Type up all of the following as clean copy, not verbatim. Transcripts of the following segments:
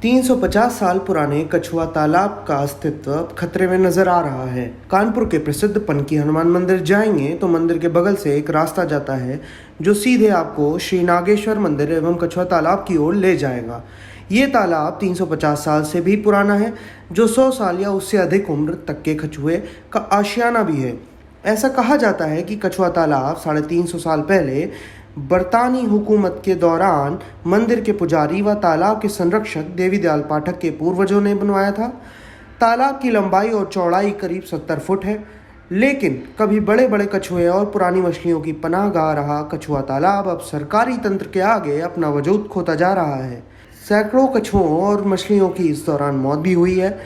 350 साल पुराने कछुआ तालाब का अस्तित्व अब खतरे में नजर आ रहा है। कानपुर के प्रसिद्ध पनकी हनुमान मंदिर जाएंगे तो मंदिर के बगल से एक रास्ता जाता है जो सीधे आपको श्री नागेश्वर मंदिर एवं कछुआ तालाब की ओर ले जाएगा। ये तालाब 350 साल से भी पुराना है, जो 100 साल या उससे अधिक उम्र तक के कछुए का आशियाना भी है। ऐसा कहा जाता है कि कछुआ तालाब 350 साल पहले बरतानी हुकूमत के दौरान मंदिर के पुजारी व तालाब के संरक्षक देवी दयाल पाठक के पूर्वजों ने बनवाया था। तालाब की लंबाई और चौड़ाई करीब 70 फुट है, लेकिन कभी बड़े बड़े कछुए और पुरानी मछलियों की पनाहगाह रहा कछुआ तालाब अब सरकारी तंत्र के आगे अपना वजूद खोता जा रहा है। सैकड़ों कछुओं और मछलियों की इस दौरान मौत भी हुई है।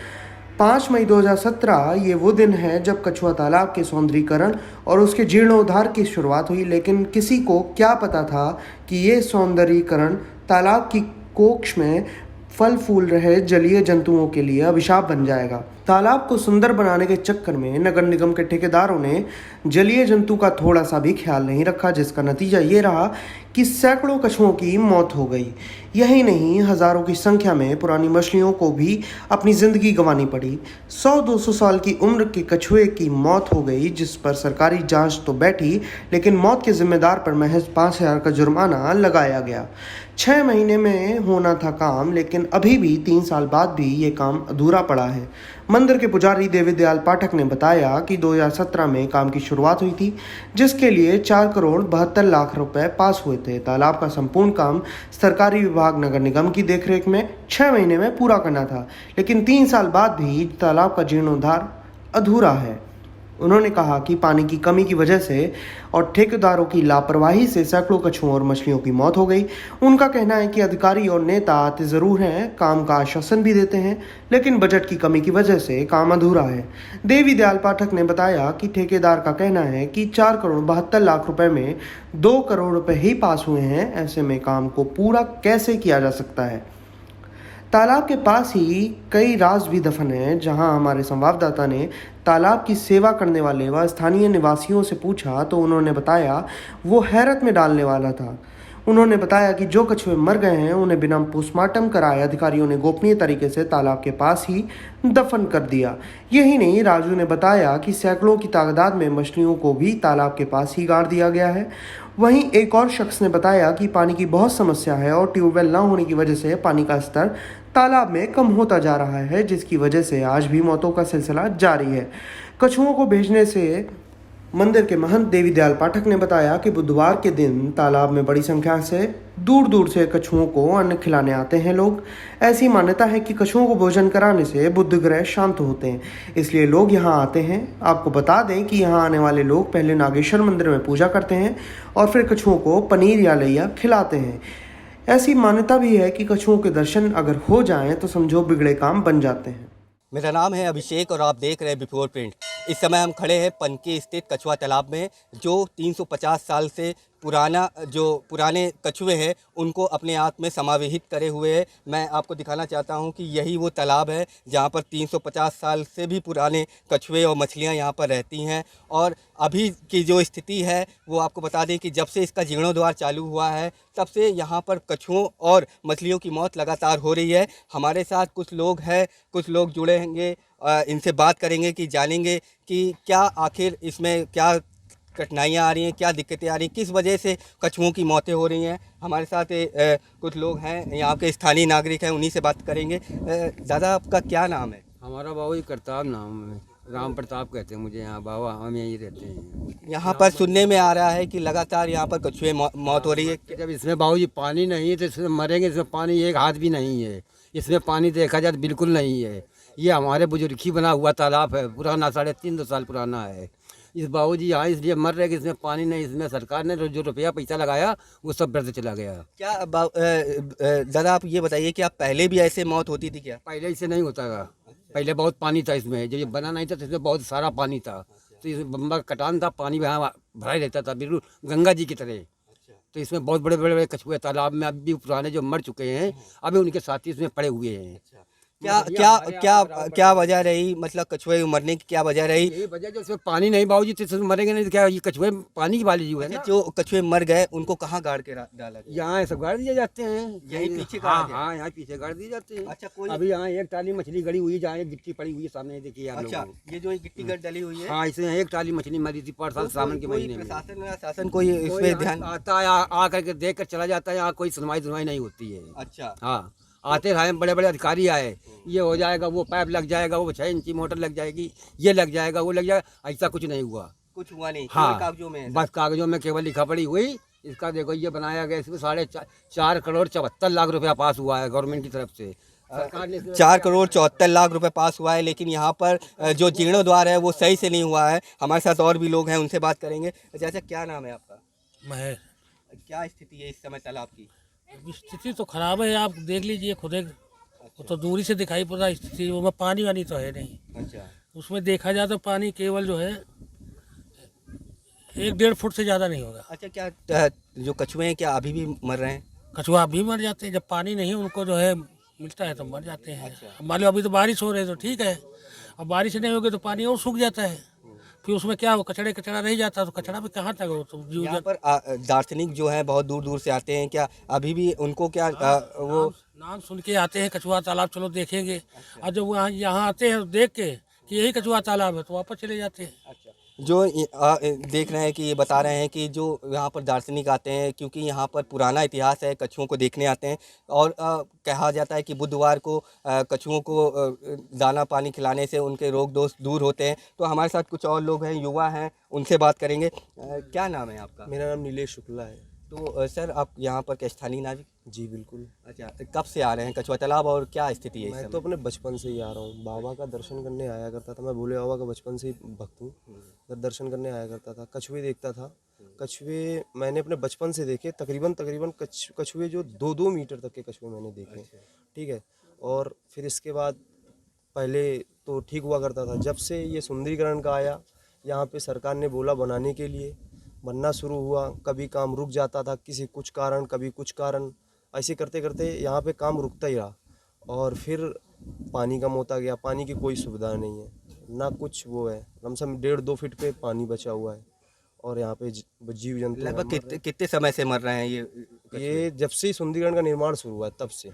5 मई 2017 ये वो दिन है जब कछुआ तालाब के सौंदर्यीकरण और उसके जीर्णोद्धार की शुरुआत हुई, लेकिन किसी को क्या पता था कि ये सौंदर्यीकरण तालाब की कोक्ष में फल फूल रहे जलीय जंतुओं के लिए अभिशाप बन जाएगा। तालाब को सुंदर बनाने के चक्कर में नगर निगम के ठेकेदारों ने जलीय जंतु का थोड़ा सा भी ख्याल नहीं रखा, जिसका नतीजा ये रहा कि सैकड़ों कछुओं की मौत हो गई। यही नहीं, हजारों की संख्या में पुरानी मछलियों को भी अपनी जिंदगी गंवानी पड़ी। 100-200 साल की उम्र के कछुए की मौत हो गई, जिस पर सरकारी जांच तो बैठी, लेकिन मौत के जिम्मेदार पर महज 5,000 का जुर्माना लगाया गया। 6 महीने में होना था काम, लेकिन अभी भी 3 साल बाद भी ये काम अधूरा पड़ा है। मंदिर के पुजारी देवी दयाल पाठक ने बताया कि 2017 में काम की शुरुआत हुई थी, जिसके लिए 4 करोड़ 72 लाख रुपए पास हुए थे। तालाब का संपूर्ण काम सरकारी विभाग नगर निगम की देखरेख में 6 महीने में पूरा करना था, लेकिन 3 साल बाद भी तालाब का जीर्णोद्धार अधूरा है। उन्होंने कहा कि पानी की कमी की वजह से और ठेकेदारों की लापरवाही से सैकड़ों कछुओं और मछलियों की मौत हो गई। उनका कहना है कि अधिकारी और नेता आते ज़रूर हैं, काम का आश्वासन भी देते हैं, लेकिन बजट की कमी की वजह से काम अधूरा है। देवी दयाल पाठक ने बताया कि ठेकेदार का कहना है कि 4 करोड़ 72 लाख रुपए में 2 करोड़ रुपए ही पास हुए हैं। ऐसे में काम को पूरा कैसे किया जा सकता है? तालाब के पास ही कई राज भी दफन हैं। जहां हमारे संवाददाता ने तालाब की सेवा करने वाले व स्थानीय निवासियों से पूछा तो उन्होंने बताया वो हैरत में डालने वाला था। उन्होंने बताया कि जो कछुए मर गए हैं उन्हें बिना पोस्टमार्टम कराए अधिकारियों ने गोपनीय तरीके से तालाब के पास ही दफन कर दिया। यही नहीं, राजू ने बताया कि सैकड़ों की तादाद में मछलियों को भी तालाब के पास ही गाड़ दिया गया है। वहीं एक और शख्स ने बताया कि पानी की बहुत समस्या है और ट्यूबवेल न होने की वजह से पानी का स्तर तालाब में कम होता जा रहा है, जिसकी वजह से आज भी मौतों का सिलसिला जारी है। कछुओं को भेजने से मंदिर के महंत देवी दयाल पाठक ने बताया कि बुधवार के दिन तालाब में बड़ी संख्या से दूर दूर से कछुओं को अन्न खिलाने आते हैं लोग। ऐसी मान्यता है कि कछुओं को भोजन कराने से बुध ग्रह शांत होते हैं, इसलिए लोग यहां आते हैं। आपको बता दें कि यहां आने वाले लोग पहले नागेश्वर मंदिर में पूजा करते हैं और फिर कछुओं को पनीर या लैया खिलाते हैं। ऐसी मान्यता भी है कि कछुओं के दर्शन अगर हो जाएं तो समझो बिगड़े काम बन जाते हैं। मेरा नाम है अभिषेक और आप देख रहे हैं बिफोर प्रिंट। इस समय हम खड़े हैं पनकी स्थित कछुआ तालाब में, जो 350 साल से पुराने कछुए हैं उनको अपने आप में समावेशित करे हुए है। मैं आपको दिखाना चाहता हूं कि यही वो तालाब है जहां पर 350 साल से भी पुराने कछुए और मछलियां यहां पर रहती हैं। और अभी की जो स्थिति है वो आपको बता दें कि जब से इसका जीर्णोद्धार चालू हुआ है तब से यहाँ पर कछुओं और मछलियों की मौत लगातार हो रही है। हमारे साथ कुछ लोग हैं, कुछ लोग जुड़े होंगे, इनसे बात करेंगे कि जानेंगे कि क्या आखिर इसमें क्या कठिनाइयाँ आ रही हैं, क्या दिक्कतें आ रही हैं, किस वजह से कछुओं की मौतें हो रही हैं। हमारे साथ कुछ लोग हैं, यहाँ के स्थानीय नागरिक हैं, उन्हीं से बात करेंगे। दादा, आपका क्या नाम है? हमारा बाबू ही करताब नाम है, राम प्रताप कहते हैं मुझे। यहाँ बाबा हम यहीं रहते हैं। यहाँ पर सुनने में आ रहा है कि लगातार यहाँ पर कछुए मौत हो रही है। जब इसमें बाबू जी पानी नहीं है तो इसमें मरेंगे। इसमें पानी एक हाथ भी नहीं है, इसमें पानी देखा जाए तो बिल्कुल नहीं है। ये हमारे बुजुर्ग ही बना हुआ तालाब है, पुराना 350 साल पुराना है। इस बाबू जी यहाँ इसलिए मर रहे कि इसमें पानी नहीं। इसमें सरकार ने जो रुपया पैसा लगाया वो सब व्यर्थ चला गया। क्या दादा, आप ये बताइए कि आप पहले भी ऐसे मौत होती थी क्या? पहले इससे नहीं होता था, पहले बहुत पानी था इसमें। जब ये बना नहीं था तो इसमें बहुत सारा पानी था, तो इसमें बम्बा कटान था, पानी यहाँ भरा ही रहता था बिल्कुल गंगा जी की तरह। तो इसमें बहुत बड़े बड़े कछुए तालाब में अब भी पुराने जो मर चुके हैं, अभी उनके साथी इसमें पड़े हुए हैं। क्या क्या क्या क्या वजह रही, मतलब कछुए मरने की क्या वजह रही? यही वजह जो उसमें पानी नहीं बाबूजी तो इसमें मरेंगे नहीं तो क्या ये कछुए पानी की वाली जीव है अच्छा, ना। जो कछुए मर गए उनको कहाँ गाड़ के डाला गया? यहाँ सब गाड़ दिए जाते हैं यहीं पीछे गाड़ा हाँ गया? हाँ यहाँ पीछे गाड़ दिए जाते हैं। अच्छा, कोई अभी यहाँ एक टाली मछली गड़ी हुई है, जहाँ एक गिट्टी पड़ी हुई है सामने देखिए आप अच्छा, लोगों को। ये जो ये गिट्टी गड़ डली हुई है, हाँ इसमें एक टाली मछली मरी थी पर साल तो सावन के कोई महीने में। प्रशासन या शासन कोई इस कोई पे यहाँ ध्यान? आता है आ करके देख कर चला जाता है, यहाँ कोई सुनवाई नहीं होती है। अच्छा, हाँ आते रहे बड़े बड़े अधिकारी आए, ये हो जाएगा, वो पाइप लग जाएगा, वो 6 इंची मोटर लग जाएगी, ये लग जाएगा, वो लग जाएगा, ऐसा कुछ नहीं हुआ। कुछ हुआ नहीं, केवल हाँ कागजों में है। बस कागजों में केवल लिखा पड़ी हुई। इसका देखो ये बनाया गया, इसमें 4.74 करोड़ रुपया पास हुआ है गवर्नमेंट की तरफ से। सरकार ने 4 करोड़ 74 लाख रुपए पास हुआ है, लेकिन यहाँ पर जो जीर्णोद्वार है वो सही से नहीं हुआ है। हमारे साथ और भी लोग हैं, उनसे बात करेंगे। अच्छा, क्या नाम है आपका? महेश। क्या स्थिति है इस समय तालाब की? स्थिति तो खराब है, आप देख लीजिए खुद एक, वो तो दूरी से दिखाई पड़ रहा है स्थिति, वो में पानी वानी तो है नहीं। अच्छा, उसमें देखा जाए तो पानी केवल जो है 1-1.5 फुट से ज़्यादा नहीं होगा। अच्छा, क्या जो कछुए हैं क्या अभी भी मर रहे हैं? कछुआ भी मर जाते हैं, जब पानी नहीं उनको जो है मिलता है तो मर जाते हैं। मान लो अभी तो बारिश हो रही है तो ठीक है, अब बारिश नहीं होगी तो पानी और सूख जाता है, फिर उसमें क्या हो, कचड़ा रह जाता है, तो कचड़ा भी कहाँ तक हो, तो जीव यहाँ पर दार्शनिक जो हैं बहुत दूर दूर से आते हैं, क्या अभी भी उनको क्या वो नाम सुन के आते हैं कछुआ तालाब, चलो देखेंगे। और जब वहाँ यहाँ आते हैं देख के कि यही कछुआ तालाब है तो वापस चले जाते हैं। जो देख रहे हैं कि ये बता रहे हैं कि जो यहाँ पर दार्शनिक आते हैं, क्योंकि यहाँ पर पुराना इतिहास है, कछुओं को देखने आते हैं। और कहा जाता है कि बुधवार को कछुओं को दाना पानी खिलाने से उनके रोग दोष दूर होते हैं। तो हमारे साथ कुछ और लोग हैं, युवा हैं, उनसे बात करेंगे। क्या नाम है आपका? मेरा नाम नीलेश शुक्ला है। तो सर, आप यहाँ पर के स्थानीय नागरिक? जी बिल्कुल। अच्छा, कब से आ रहे हैं कछुआ तालाब और क्या स्थिति है इस मैं समय? तो अपने बचपन से ही आ रहा हूँ, बाबा का दर्शन करने आया करता था। मैं भोले बाबा का बचपन से ही भक्त हूँ, जब दर्शन करने आया करता था, कछुए देखता था। कछुए मैंने अपने बचपन से देखे, तकरीबन कछुए जो 2-2 मीटर तक के कछुए मैंने देखे। ठीक है। और फिर इसके बाद पहले तो ठीक हुआ करता था, जब से ये सुंदरीकरण का आया, यहाँ पे सरकार ने बोला बनाने के लिए, बनना शुरू हुआ। कभी काम रुक जाता था किसी कुछ कारण, कभी कुछ कारण, ऐसे करते करते यहाँ पे काम रुकता ही रहा। और फिर पानी कम होता गया, पानी की कोई सुविधा नहीं है, ना कुछ वो है। कम से कम 1.5-2 फीट पे पानी बचा हुआ है और यहाँ पे जीव जंतु लगभग कितने समय से मर रहे हैं ये जब से सुंदरीकरण का निर्माण शुरू हुआ है तब से।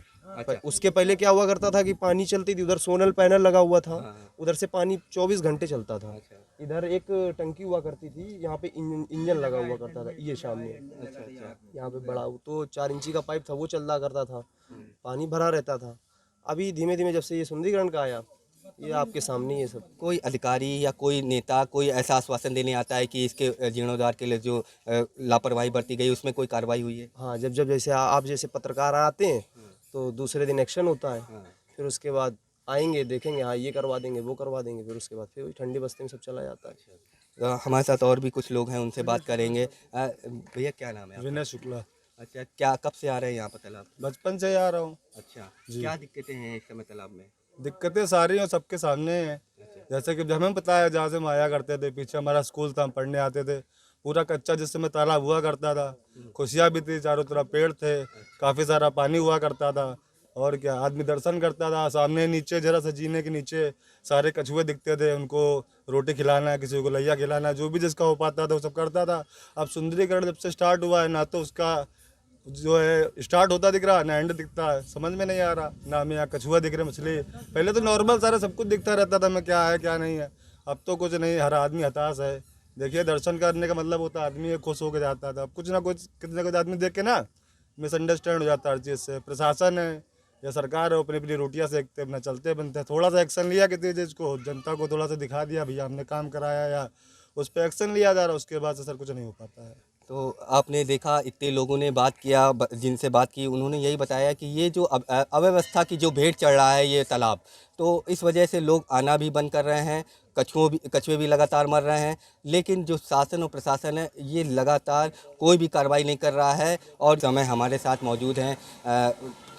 उसके पहले क्या हुआ करता था कि पानी चलती थी, उधर सोलर पैनल लगा हुआ था, उधर से पानी 24 घंटे चलता था। इधर एक टंकी हुआ करती थी, यहाँ पे इंजन लगा हुआ करता था, ये सामने। यहाँ पे बड़ा तो 4 इंची का पाइप था, वो चल रहा करता था, पानी भरा रहता था। अभी धीमे धीमे जब से ये सुंदरीकरण का आया, ये आपके सामने ये सब। कोई अधिकारी या कोई नेता कोई ऐसा आश्वासन देने आता है कि इसके जीर्णोद्धार के लिए जो लापरवाही बरती गई उसमें कोई कार्रवाई हुई है? हाँ, जब जैसे आप जैसे पत्रकार आते हैं तो दूसरे दिन एक्शन होता है। फिर उसके बाद आएंगे, देखेंगे, हाँ ये करवा देंगे, वो करवा देंगे, फिर उसके बाद फिर वही ठंडी बस्ती में सब चला जाता है। हमारे साथ और भी कुछ लोग हैं, उनसे बात करेंगे। भैया, क्या नाम है आपका? विनय शुक्ला। अच्छा, क्या कब से आ रहे हैं यहाँ पर तालाब? बचपन से ही आ रहा हूँ। अच्छा, क्या दिक्कतें हैं इस समय तालाब में? दिक्कतें सारी और सबके सामने हैं। जैसे कि हमें पता है, जहाँ से हम आया करते थे, पीछे हमारा स्कूल था, हम पढ़ने आते थे, पूरा कच्चा जिस समय तालाब हुआ करता था। खुशियाँ भी थी, चारों तरफ पेड़ थे, काफ़ी सारा पानी हुआ करता था। और क्या, आदमी दर्शन करता था, सामने नीचे जरा सा जीने के नीचे सारे कछुए दिखते थे, उनको रोटी खिलाना है, किसी को लैया खिलाना है, जो भी जिसका हो पाता था वो सब करता था। अब सुंदरीकरण जब से स्टार्ट हुआ है, ना तो उसका जो है स्टार्ट होता दिख रहा, ना एंड दिखता है, समझ में नहीं आ रहा। ना हमें यहाँ कछुआ दिख रहे, मछली पहले तो नॉर्मल सारा सब कुछ दिखता रहता था, मैं क्या है क्या नहीं है। अब तो कुछ नहीं, हर आदमी हताश है। देखिए, दर्शन करने का मतलब होता है आदमी खुश होकर जाता था। अब कुछ ना कुछ आदमी देख के ना मिसअंडरस्टैंड हो जाता है हर चीज़ से। प्रशासन है या सरकार है, अपनी अपनी रोटियाँ सेकते, अपना चलते बनते। थोड़ा सा एक्शन लिया किसी चीज़ को, जनता को थोड़ा सा दिखा दिया भैया हमने काम कराया, या उस पर एक्शन लिया जा रहा है, उसके बाद से सर कुछ नहीं हो पाता है। तो आपने देखा, इतने लोगों ने बात किया, जिनसे बात की उन्होंने यही बताया कि ये जो अव्यवस्था की जो भेंट चढ़ रहा है ये तालाब, तो इस वजह से लोग आना भी बंद कर रहे हैं, कछुए भी लगातार मर रहे हैं। लेकिन जो शासन और प्रशासन है, ये लगातार कोई भी कार्रवाई नहीं कर रहा है। और समय हमारे साथ मौजूद हैं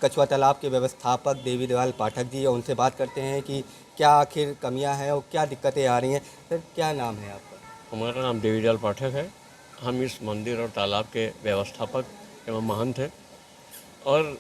कछुआ तालाब के व्यवस्थापक देवी दयाल पाठक जी, और उनसे बात करते हैं कि क्या आखिर कमियां हैं और क्या दिक्कतें आ रही हैं। सर, क्या नाम है आपका? हमारा नाम देवी दयाल पाठक है। हम इस मंदिर और तालाब के व्यवस्थापक एवं महंत हैं। और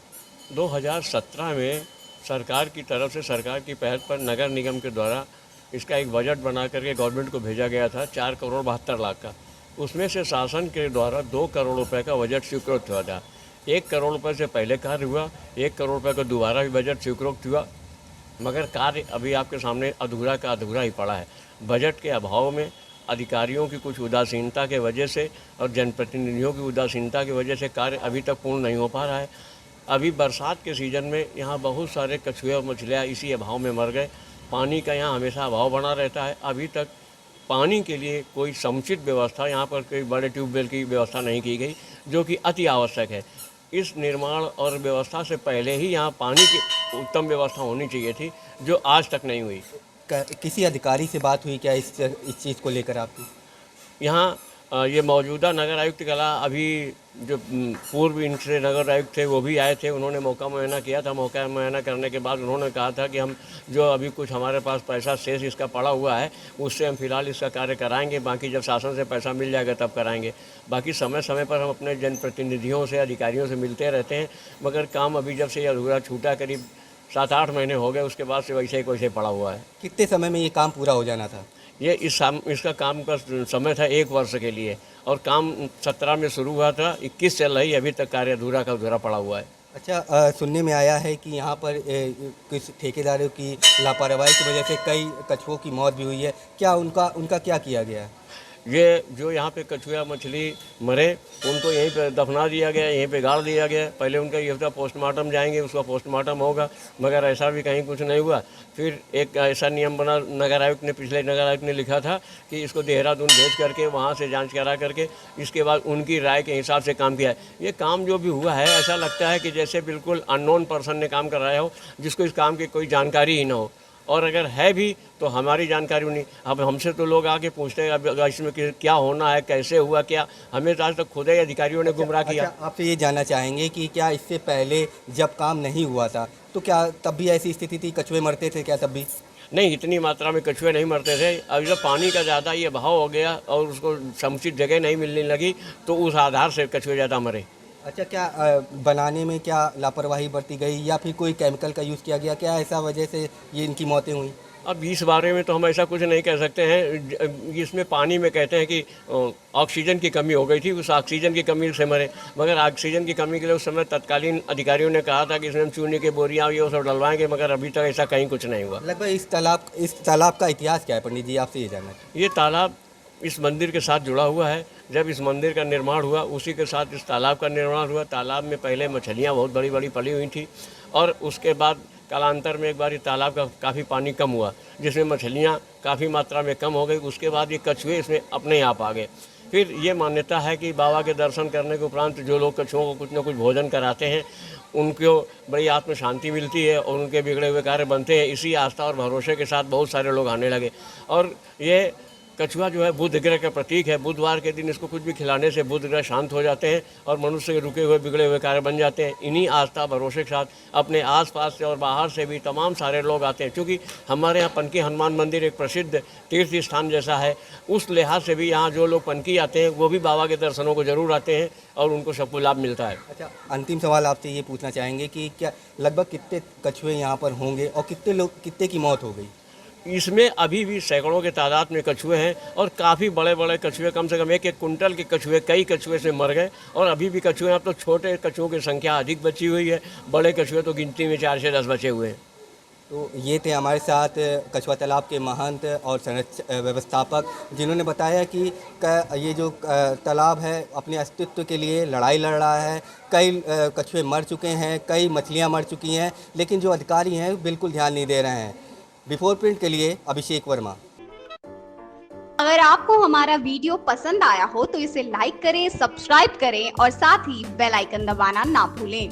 2017 में सरकार की तरफ से, सरकार की पहल पर नगर निगम के द्वारा इसका एक बजट बना करके गवर्नमेंट को भेजा गया था 4,72,00,000 का। उसमें से शासन के द्वारा 2 करोड़ रुपए का बजट स्वीकृत हुआ था। 1 करोड़ रुपए से पहले कार्य हुआ, 1 करोड़ रुपए का दोबारा भी बजट स्वीकृत हुआ, मगर कार्य अभी आपके सामने अधूरा का अधूरा ही पड़ा है। बजट के अभाव में अधिकारियों की कुछ उदासीनता के वजह से और जनप्रतिनिधियों की उदासीनता की वजह से कार्य अभी तक पूर्ण नहीं हो पा रहा है। अभी बरसात के सीज़न में यहाँ बहुत सारे कछुए और मछलियाँ इसी अभाव में मर गए। पानी का यहाँ हमेशा अभाव बना रहता है। अभी तक पानी के लिए कोई समुचित व्यवस्था, यहाँ पर कोई बड़े ट्यूबवेल की व्यवस्था नहीं की गई, जो कि अति आवश्यक है। इस निर्माण और व्यवस्था से पहले ही यहाँ पानी की उत्तम व्यवस्था होनी चाहिए थी, जो आज तक नहीं हुई। किसी अधिकारी से बात हुई क्या इस चीज़ को लेकर आपकी? यहाँ ये मौजूदा नगर आयुक्त कला, अभी जो पूर्व इनसे नगर आयुक्त थे वो भी आए थे, उन्होंने मौका मुआयना किया था। मौका मुआयना करने के बाद उन्होंने कहा था कि हम जो अभी कुछ हमारे पास पैसा शेष इसका पड़ा हुआ है उससे हम फिलहाल इसका कार्य कराएंगे, बाकी जब शासन से पैसा मिल जाएगा तब कराएंगे। बाकी समय समय पर हम अपने जनप्रतिनिधियों से, अधिकारियों से मिलते रहते हैं, मगर काम अभी जब से अधूरा छूटा, करीब 7-8 महीने हो गए, उसके बाद से वैसे ही वैसे पड़ा हुआ है। कितने समय में ये काम पूरा हो जाना था? ये इसका काम का समय था 1 वर्ष के लिए, और काम 17 में शुरू हुआ था, 21 चल रही, अभी तक कार्य अधूरा का अधूरा पड़ा हुआ है। अच्छा, सुनने में आया है कि यहाँ पर कुछ ठेकेदारों की लापरवाही की वजह से कई कछुओं की मौत भी हुई है। क्या उनका क्या किया गया है? ये जो यहाँ पे कछुआ मछली मरे उनको यहीं पे दफना दिया गया, यहीं पे गाड़ दिया गया। पहले उनका ये था पोस्टमार्टम जाएंगे, उसका पोस्टमार्टम होगा, मगर ऐसा भी कहीं कुछ नहीं हुआ। फिर एक ऐसा नियम बना, नगर आयुक्त ने, पिछले नगर आयुक्त ने लिखा था कि इसको देहरादून भेज करके वहाँ से जांच करा करके इसके बाद उनकी राय के हिसाब से काम किया है। ये काम जो भी हुआ है, ऐसा लगता है कि जैसे बिल्कुल अननोन पर्सन ने काम कराया हो, जिसको इस काम की कोई जानकारी ही ना हो, और अगर है भी तो हमारी जानकारी नहीं। अब हमसे तो लोग आके पूछते हैं अब इसमें क्या होना है, कैसे हुआ, क्या, हमें तो आज तक खुद ही अधिकारियों ने गुमराह किया। अच्छा, आपसे ये जानना चाहेंगे कि क्या इससे पहले जब काम नहीं हुआ था तो क्या तब भी ऐसी स्थिति थी, कछुए मरते थे क्या तब भी? नहीं, इतनी मात्रा में कछुए नहीं मरते थे। अब जब पानी का ज़्यादा ये बहाव हो गया और उसको समुचित जगह नहीं मिलने लगी तो उस आधार से कछुए ज़्यादा मरे। अच्छा, क्या बनाने में क्या लापरवाही बरती गई या फिर कोई केमिकल का यूज़ किया गया, क्या ऐसा वजह से ये इनकी मौतें हुई? अब इस बारे में तो हम ऐसा कुछ नहीं कह सकते हैं। इसमें पानी में कहते हैं कि ऑक्सीजन की कमी हो गई थी, उस ऑक्सीजन की कमी से मरे, मगर ऑक्सीजन की कमी के लिए उस समय तत्कालीन अधिकारियों ने कहा था कि इसमें हम चूने की बोरियाँ ये सब डलवाएंगे, मगर अभी तक ऐसा कहीं कुछ नहीं हुआ। लगभग इस तालाब का इतिहास क्या है पंडित जी, आपसे ये जानना चाहिए। ये तालाब इस मंदिर के साथ जुड़ा हुआ है। जब इस मंदिर का निर्माण हुआ उसी के साथ इस तालाब का निर्माण हुआ। तालाब में पहले मछलियाँ बहुत बड़ी बड़ी पली हुई थी, और उसके बाद कालांतर में एक बार तालाब का काफ़ी पानी कम हुआ, जिसमें मछलियाँ काफ़ी मात्रा में कम हो गई। उसके बाद ये कछुए इसमें अपने आप आ गए। फिर ये मान्यता है कि बाबा के दर्शन करने के उपरांत जो लोग कछुओं को कुछ न कुछ भोजन कराते हैं, उनको बड़ी आत्म शांति मिलती है और उनके बिगड़े हुए कार्य बनते हैं। इसी आस्था और भरोसे के साथ बहुत सारे लोग आने लगे। और ये कछुआ जो है बुध ग्रह का प्रतीक है। बुधवार के दिन इसको कुछ भी खिलाने से बुध ग्रह शांत हो जाते हैं और मनुष्य के रुके हुए बिगड़े हुए कार्य बन जाते हैं। इन्हीं आस्था भरोसे के साथ अपने आसपास से और बाहर से भी तमाम सारे लोग आते हैं। क्योंकि हमारे यहाँ पनकी हनुमान मंदिर एक प्रसिद्ध तीर्थ स्थान जैसा है, उस लिहाज से भी यहाँ जो लोग पनकी आते हैं वो भी बाबा के दर्शनों को जरूर आते हैं और उनको सबको लाभ मिलता है। अच्छा, अंतिम सवाल आपसे ये पूछना चाहेंगे कि क्या लगभग कितने कछुए यहाँ पर होंगे और कितने की मौत हो गई? इसमें अभी भी सैकड़ों के तादाद में कछुए हैं और काफ़ी बड़े बड़े कछुए, कम से कम 1-1 कुंटल के कछुए कई कछुए से मर गए। और अभी भी कछुए हैं। अब तो छोटे कछुओं की संख्या अधिक बची हुई है, बड़े कछुए तो गिनती में 4 से 10 बचे हुए हैं। तो ये थे हमारे साथ कछुआ तालाब के महंत और व्यवस्थापक, जिन्होंने बताया कि ये जो तालाब है अपने अस्तित्व के लिए लड़ाई लड़ रहा है। कई कछुए मर चुके हैं, कई मछलियाँ मर चुकी हैं, लेकिन जो अधिकारी हैं बिल्कुल ध्यान नहीं दे रहे हैं। बिफोर प्रिंट के लिए अभिषेक वर्मा। अगर आपको हमारा वीडियो पसंद आया हो तो इसे लाइक करें, सब्सक्राइब करें और साथ ही बेल आइकन दबाना ना भूलें।